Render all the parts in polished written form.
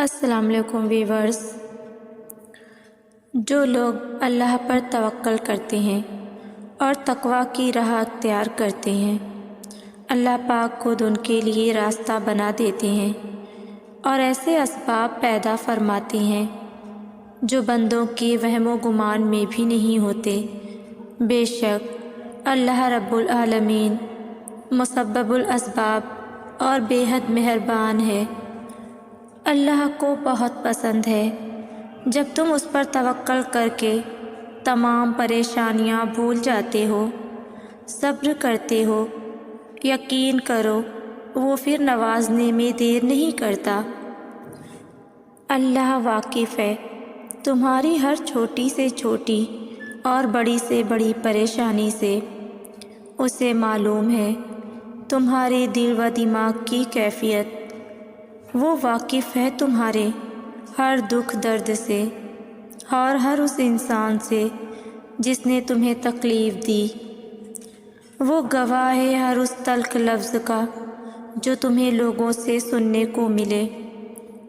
السلام علیکم ویورز۔ جو لوگ اللہ پر توکل کرتے ہیں اور تقوی کی راہ اختیار کرتے ہیں، اللہ پاک خود ان کے لیے راستہ بنا دیتے ہیں اور ایسے اسباب پیدا فرماتے ہیں جو بندوں کے وہم و گمان میں بھی نہیں ہوتے۔ بے شک اللہ رب العالمین مسبب الاسباب اور بے حد مہربان ہے۔ اللہ کو بہت پسند ہے جب تم اس پر توکل کر کے تمام پریشانیاں بھول جاتے ہو، صبر کرتے ہو۔ یقین کرو وہ پھر نوازنے میں دیر نہیں کرتا۔ اللہ واقف ہے تمہاری ہر چھوٹی سے چھوٹی اور بڑی سے بڑی پریشانی سے۔ اسے معلوم ہے تمہارے دل و دماغ کی کیفیت۔ وہ واقف ہے تمہارے ہر دکھ درد سے اور ہر اس انسان سے جس نے تمہیں تکلیف دی۔ وہ گواہ ہے ہر اس تلخ لفظ کا جو تمہیں لوگوں سے سننے کو ملے۔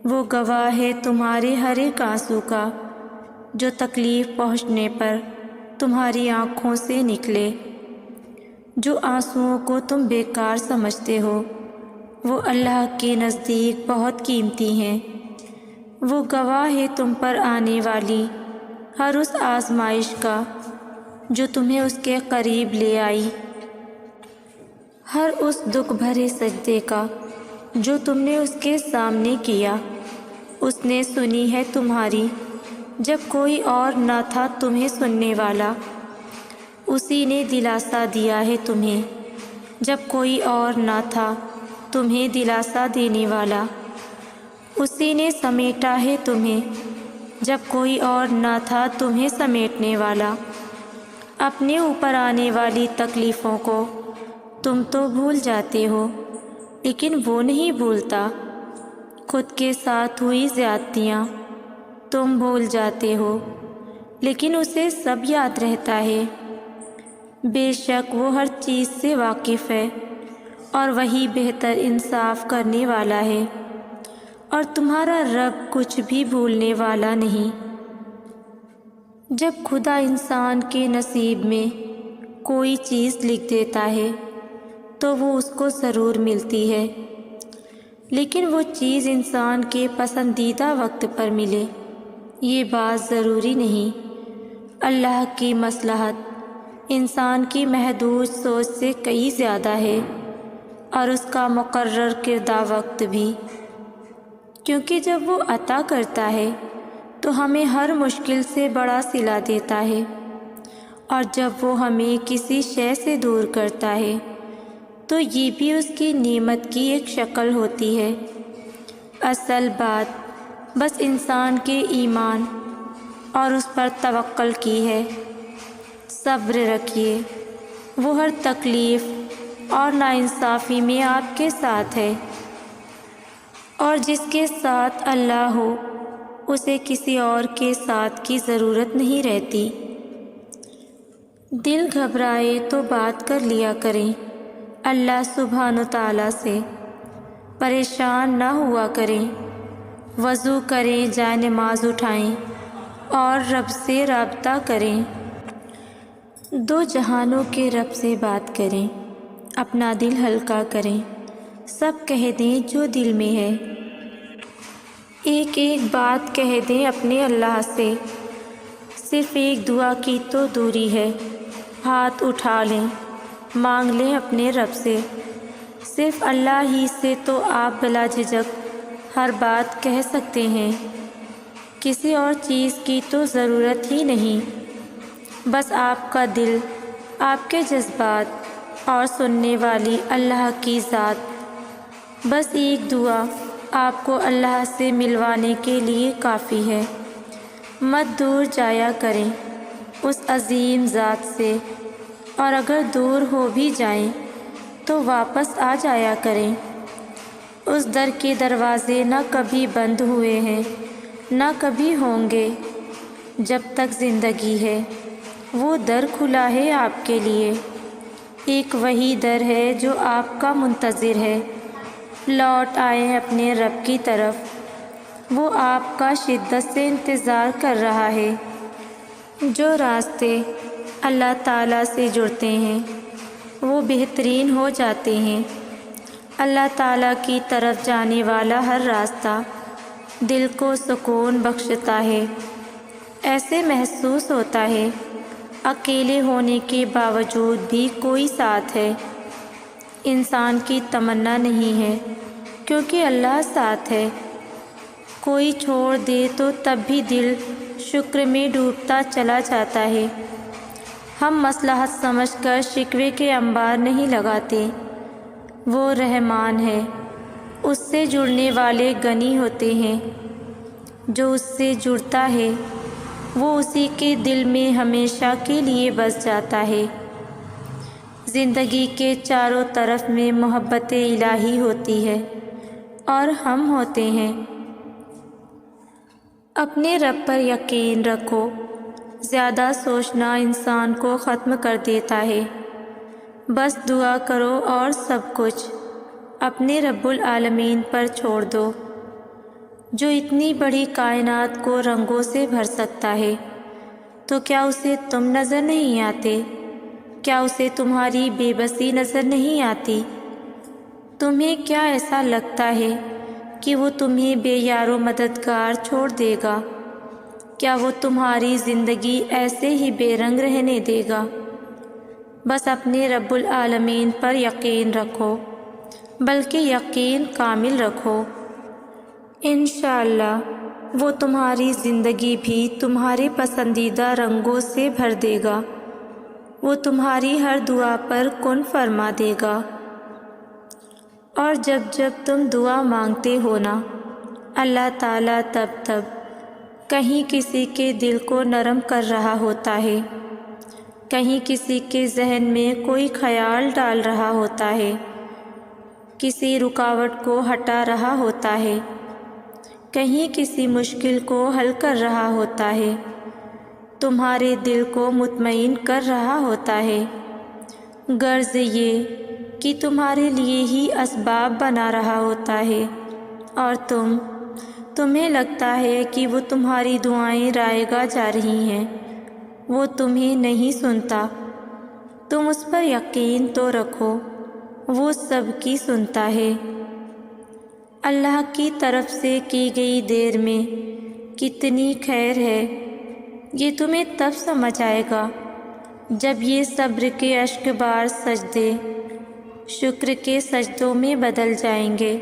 وہ گواہ ہے تمہارے ہر ایک آنسو کا جو تکلیف پہنچنے پر تمہاری آنکھوں سے نکلے۔ جو آنسوؤں کو تم بیکار سمجھتے ہو وہ اللہ کے نزدیک بہت قیمتی ہیں۔ وہ گواہ ہے تم پر آنے والی ہر اس آزمائش کا جو تمہیں اس کے قریب لے آئی، ہر اس دکھ بھرے سجدے کا جو تم نے اس کے سامنے کیا۔ اس نے سنی ہے تمہاری جب کوئی اور نہ تھا تمہیں سننے والا۔ اسی نے دلاسا دیا ہے تمہیں جب کوئی اور نہ تھا تمہیں دلاسا دینے والا۔ اسی نے سمیٹا ہے تمہیں جب کوئی اور نہ تھا تمہیں سمیٹنے والا۔ اپنے اوپر آنے والی تکلیفوں کو تم تو بھول جاتے ہو لیکن وہ نہیں بھولتا۔ خود کے ساتھ ہوئی زیادتیاں تم بھول جاتے ہو لیکن اسے سب یاد رہتا ہے۔ بے شک وہ ہر چیز سے واقف ہے اور وہی بہتر انصاف کرنے والا ہے، اور تمہارا رب کچھ بھی بھولنے والا نہیں۔ جب خدا انسان کے نصیب میں کوئی چیز لکھ دیتا ہے تو وہ اس کو ضرور ملتی ہے، لیکن وہ چیز انسان کے پسندیدہ وقت پر ملے یہ بات ضروری نہیں۔ اللہ کی مصلحت انسان کی محدود سوچ سے کئی زیادہ ہے اور اس کا مقرر کردہ وقت بھی، کیونکہ جب وہ عطا کرتا ہے تو ہمیں ہر مشکل سے بڑا صلہ دیتا ہے، اور جب وہ ہمیں کسی شے سے دور کرتا ہے تو یہ بھی اس کی نعمت کی ایک شکل ہوتی ہے۔ اصل بات بس انسان کے ایمان اور اس پر توکل کی ہے۔ صبر رکھیے، وہ ہر تکلیف اور ناانصافی میں آپ کے ساتھ ہے، اور جس کے ساتھ اللہ ہو اسے کسی اور کے ساتھ کی ضرورت نہیں رہتی۔ دل گھبرائے تو بات کر لیا کریں اللہ سبحانہ تعالیٰ سے، پریشان نہ ہوا کریں۔ وضو کریں، جائے نماز اٹھائیں اور رب سے رابطہ کریں۔ دو جہانوں کے رب سے بات کریں، اپنا دل ہلکا کریں، سب کہہ دیں جو دل میں ہے۔ ایک ایک بات کہہ دیں اپنے اللہ سے، صرف ایک دعا کی تو دوری ہے۔ ہاتھ اٹھا لیں، مانگ لیں اپنے رب سے، صرف اللہ ہی سے تو آپ بلا جھجک ہر بات کہہ سکتے ہیں۔ کسی اور چیز کی تو ضرورت ہی نہیں، بس آپ کا دل، آپ کے جذبات اور سننے والی اللہ کی ذات۔ بس ایک دعا آپ کو اللہ سے ملوانے کے لیے کافی ہے۔ مت دور جایا کریں اس عظیم ذات سے، اور اگر دور ہو بھی جائیں تو واپس آ جایا کریں۔ اس در کے دروازے نہ کبھی بند ہوئے ہیں نہ کبھی ہوں گے۔ جب تک زندگی ہے وہ در کھلا ہے آپ کے لیے۔ ایک وہی در ہے جو آپ کا منتظر ہے۔ لوٹ آئیں اپنے رب کی طرف، وہ آپ کا شدت سے انتظار کر رہا ہے۔ جو راستے اللہ تعالیٰ سے جڑتے ہیں وہ بہترین ہو جاتے ہیں۔ اللہ تعالیٰ کی طرف جانے والا ہر راستہ دل کو سکون بخشتا ہے۔ ایسے محسوس ہوتا ہے اکیلے ہونے کے باوجود بھی کوئی ساتھ ہے۔ انسان کی تمنا نہیں ہے کیونکہ اللہ ساتھ ہے۔ کوئی چھوڑ دے تو تب بھی دل شکر میں ڈوبتا چلا جاتا ہے۔ ہم مصلحت سمجھ کر شکوے کے انبار نہیں لگاتے۔ وہ رحمان ہے، اس سے جڑنے والے غنی ہوتے ہیں۔ جو اس سے جڑتا ہے وہ اسی کے دل میں ہمیشہ کے لیے بس جاتا ہے۔ زندگی کے چاروں طرف میں محبت الہی ہوتی ہے اور ہم ہوتے ہیں۔ اپنے رب پر یقین رکھو۔ زیادہ سوچنا انسان کو ختم کر دیتا ہے۔ بس دعا کرو اور سب کچھ اپنے رب العالمین پر چھوڑ دو، جو اتنی بڑی کائنات کو رنگوں سے بھر سکتا ہے۔ تو کیا اسے تم نظر نہیں آتے؟ کیا اسے تمہاری بے بسی نظر نہیں آتی؟ تمہیں کیا ایسا لگتا ہے کہ وہ تمہیں بے یار و مددگار چھوڑ دے گا؟ کیا وہ تمہاری زندگی ایسے ہی بے رنگ رہنے دے گا؟ بس اپنے رب العالمین پر یقین رکھو، بلکہ یقین کامل رکھو۔ انشاءاللہ وہ تمہاری زندگی بھی تمہارے پسندیدہ رنگوں سے بھر دے گا۔ وہ تمہاری ہر دعا پر کن فرما دے گا۔ اور جب جب تم دعا مانگتے ہو نا، اللہ تعالیٰ تب کہیں کسی کے دل کو نرم کر رہا ہوتا ہے، کہیں کسی کے ذہن میں کوئی خیال ڈال رہا ہوتا ہے، کسی رکاوٹ کو ہٹا رہا ہوتا ہے، کہیں کسی مشکل کو حل کر رہا ہوتا ہے، تمہارے دل کو مطمئن کر رہا ہوتا ہے۔ غرض یہ کہ تمہارے لیے ہی اسباب بنا رہا ہوتا ہے، اور تمہیں لگتا ہے کہ وہ تمہاری دعائیں رائے گا جا رہی ہیں۔ وہ تمہیں نہیں سنتا، تم اس پر یقین تو رکھو، وہ سب کی سنتا ہے۔ اللہ کی طرف سے کی گئی دیر میں کتنی خیر ہے، یہ تمہیں تب سمجھ آئے گا جب یہ صبر کے اشک بار سجدے شکر کے سجدوں میں بدل جائیں گے،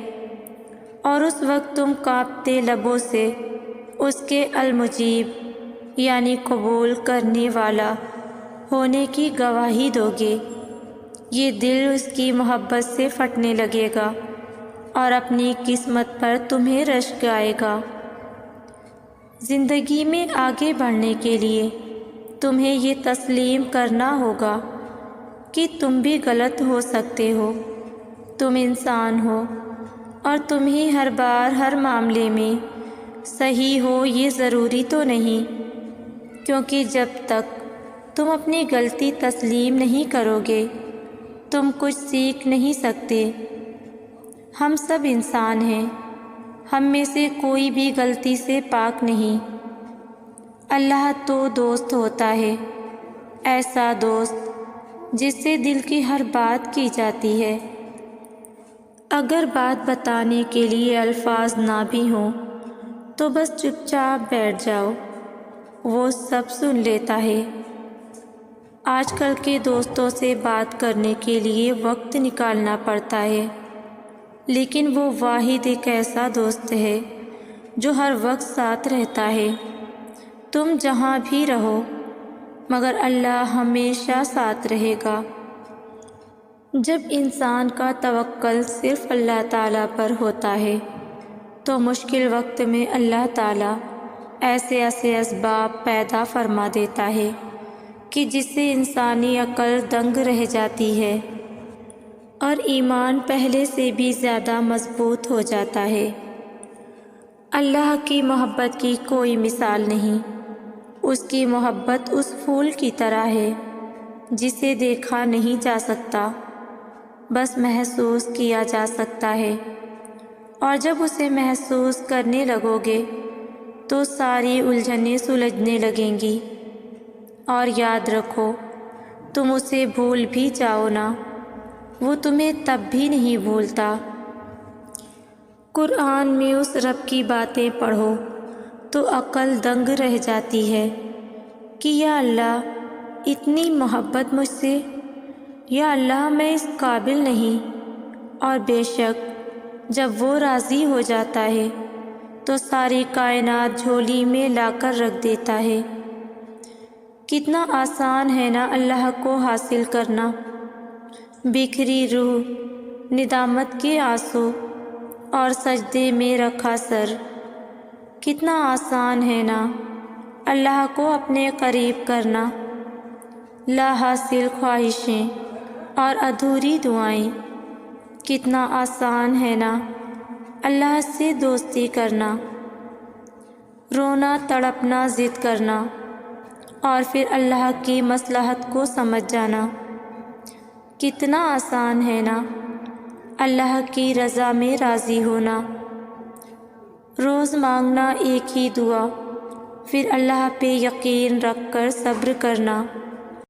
اور اس وقت تم کانپتے لبوں سے اس کے المجیب یعنی قبول کرنے والا ہونے کی گواہی دو گے۔ یہ دل اس کی محبت سے پھٹنے لگے گا اور اپنی قسمت پر تمہیں رشک آئے گا۔ زندگی میں آگے بڑھنے کے لیے تمہیں یہ تسلیم کرنا ہوگا کہ تم بھی غلط ہو سکتے ہو، تم انسان ہو، اور تمہیں ہر بار ہر معاملے میں صحیح ہو یہ ضروری تو نہیں، کیونکہ جب تک تم اپنی غلطی تسلیم نہیں کرو گے تم کچھ سیکھ نہیں سکتے۔ ہم سب انسان ہیں، ہم میں سے کوئی بھی غلطی سے پاک نہیں۔ اللہ تو دوست ہوتا ہے، ایسا دوست جس سے دل کی ہر بات کی جاتی ہے۔ اگر بات بتانے کے لیے الفاظ نہ بھی ہوں تو بس چپ چاپ بیٹھ جاؤ، وہ سب سن لیتا ہے۔ آج کل کے دوستوں سے بات کرنے کے لیے وقت نکالنا پڑتا ہے، لیکن وہ واحد ایک ایسا دوست ہے جو ہر وقت ساتھ رہتا ہے۔ تم جہاں بھی رہو مگر اللہ ہمیشہ ساتھ رہے گا۔ جب انسان کا توکل صرف اللہ تعالیٰ پر ہوتا ہے تو مشکل وقت میں اللہ تعالیٰ ایسے اسباب پیدا فرما دیتا ہے کہ جس سے انسانی عقل دنگ رہ جاتی ہے اور ایمان پہلے سے بھی زیادہ مضبوط ہو جاتا ہے۔ اللہ کی محبت کی کوئی مثال نہیں۔ اس کی محبت اس پھول کی طرح ہے جسے دیکھا نہیں جا سکتا، بس محسوس کیا جا سکتا ہے، اور جب اسے محسوس کرنے لگو گے تو ساری الجھنیں سلجھنے لگیں گی۔ اور یاد رکھو، تم اسے بھول بھی جاؤ نا، وہ تمہیں تب بھی نہیں بھولتا۔ قرآن میں اس رب کی باتیں پڑھو تو عقل دنگ رہ جاتی ہے کہ یا اللہ اتنی محبت مجھ سے، یا اللہ میں اس قابل نہیں۔ اور بے شک جب وہ راضی ہو جاتا ہے تو ساری کائنات جھولی میں لا کر رکھ دیتا ہے۔ کتنا آسان ہے نا اللہ کو حاصل کرنا۔ بکھری روح، ندامت کے آنسو اور سجدے میں رکھا سر، کتنا آسان ہے نا اللہ کو اپنے قریب کرنا۔ لا حاصل خواہشیں اور ادھوری دعائیں، کتنا آسان ہے نا اللہ سے دوستی کرنا۔ رونا تڑپنا ضد کرنا اور پھر اللہ کی مصلحت کو سمجھ جانا، کتنا آسان ہے نا اللہ کی رضا میں راضی ہونا۔ روز مانگنا ایک ہی دعا، پھر اللہ پہ یقین رکھ کر صبر کرنا۔